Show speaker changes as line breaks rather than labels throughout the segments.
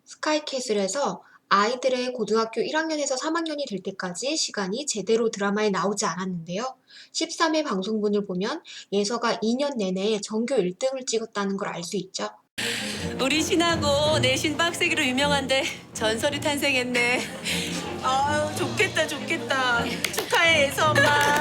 스카이캐슬에서 아이들의 고등학교 1학년에서 3학년이 될 때까지 시간이 제대로 드라마에 나오지 않았는데요. 13회 방송분을 보면 예서가 2년 내내 전교 1등을 찍었다는 걸 알 수 있죠.
우리 신하고 내신 빡세기로 유명한데 전설이 탄생했네. 아유, 좋겠다, 좋겠다. 축하해, 예서 엄마.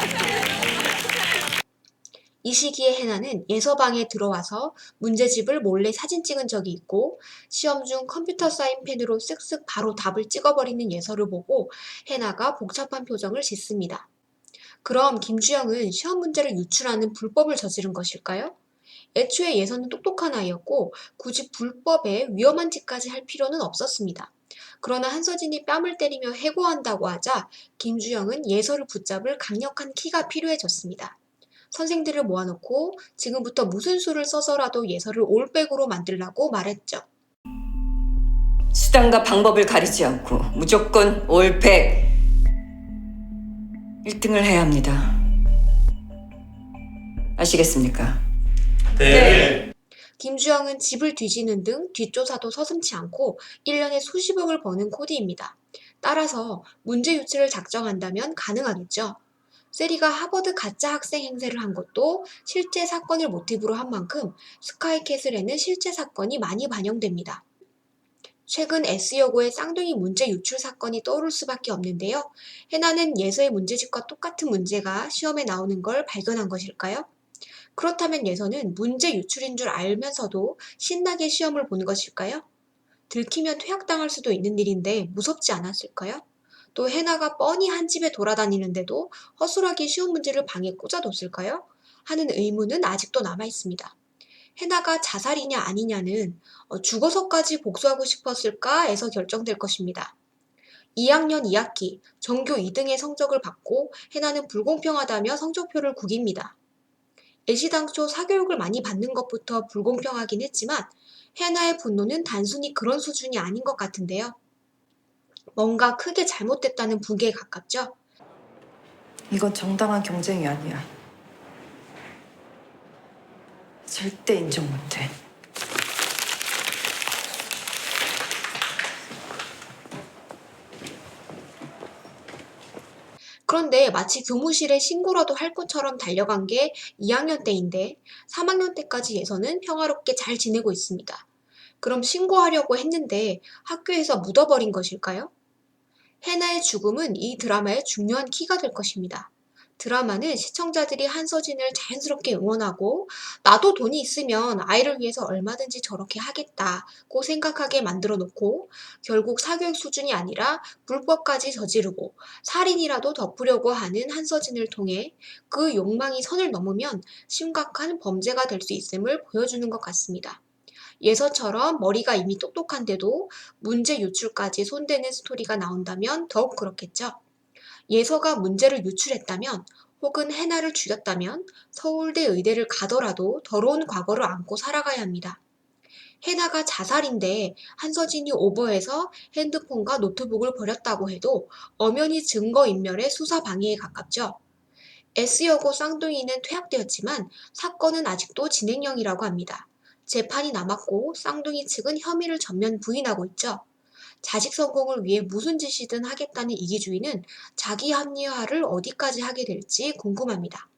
이 시기에 해나는 예서방에 들어와서 문제집을 몰래 사진 찍은 적이 있고 시험 중 컴퓨터 사인펜으로 쓱쓱 바로 답을 찍어버리는 예서를 보고 해나가 복잡한 표정을 짓습니다. 그럼 김주영은 시험 문제를 유출하는 불법을 저지른 것일까요? 애초에 예서는 똑똑한 아이였고 굳이 불법에 위험한 짓까지 할 필요는 없었습니다. 그러나 한서진이 뺨을 때리며 해고한다고 하자 김주영은 예서를 붙잡을 강력한 키가 필요해졌습니다. 선생들을 모아놓고 지금부터 무슨 수를 써서라도 예서를 올백으로 만들라고 말했죠.
수단과 방법을 가리지 않고 무조건 올백 1등을 해야 합니다. 아시겠습니까?
네.
김주영은 집을 뒤지는 등 뒷조사도 서슴지 않고 1년에 수십억을 버는 코디입니다. 따라서 문제 유출을 작정한다면 가능하겠죠. 세리가 하버드 가짜 학생 행세를 한 것도 실제 사건을 모티브로 한 만큼 스카이캐슬에는 실제 사건이 많이 반영됩니다. 최근 S여고의 쌍둥이 문제 유출 사건이 떠오를 수밖에 없는데요. 해나는 예서의 문제집과 똑같은 문제가 시험에 나오는 걸 발견한 것일까요? 그렇다면 예서는 문제 유출인 줄 알면서도 신나게 시험을 보는 것일까요? 들키면 퇴학당할 수도 있는 일인데 무섭지 않았을까요? 또 해나가 뻔히 한 집에 돌아다니는데도 허술하게 쉬운 문제를 방에 꽂아뒀을까요? 하는 의문은 아직도 남아있습니다. 해나가 자살이냐 아니냐는 죽어서까지 복수하고 싶었을까에서 결정될 것입니다. 2학년 2학기 전교 2등의 성적을 받고 해나는 불공평하다며 성적표를 구깁니다. 애시당초 사교육을 많이 받는 것부터 불공평하긴 했지만 해나의 분노는 단순히 그런 수준이 아닌 것 같은데요. 뭔가 크게 잘못됐다는 분개에 가깝죠?
이건 정당한 경쟁이 아니야. 절대 인정 못해.
그런데 마치 교무실에 신고라도 할 것처럼 달려간 게 2학년 때인데 3학년 때까지 예서는 평화롭게 잘 지내고 있습니다. 그럼 신고하려고 했는데 학교에서 묻어버린 것일까요? 해나의 죽음은 이 드라마의 중요한 키가 될 것입니다. 드라마는 시청자들이 한서진을 자연스럽게 응원하고 나도 돈이 있으면 아이를 위해서 얼마든지 저렇게 하겠다고 생각하게 만들어 놓고 결국 사교육 수준이 아니라 불법까지 저지르고 살인이라도 덮으려고 하는 한서진을 통해 그 욕망이 선을 넘으면 심각한 범죄가 될 수 있음을 보여주는 것 같습니다. 예서처럼 머리가 이미 똑똑한데도 문제 유출까지 손대는 스토리가 나온다면 더욱 그렇겠죠. 예서가 문제를 유출했다면 혹은 해나를 죽였다면 서울대 의대를 가더라도 더러운 과거를 안고 살아가야 합니다. 해나가 자살인데 한서진이 오버해서 핸드폰과 노트북을 버렸다고 해도 엄연히 증거인멸의 수사 방해에 가깝죠. S여고 쌍둥이는 퇴학되었지만 사건은 아직도 진행형이라고 합니다. 재판이 남았고 쌍둥이 측은 혐의를 전면 부인하고 있죠. 자식 성공을 위해 무슨 짓이든 하겠다는 이기주의는 자기 합리화를 어디까지 하게 될지 궁금합니다.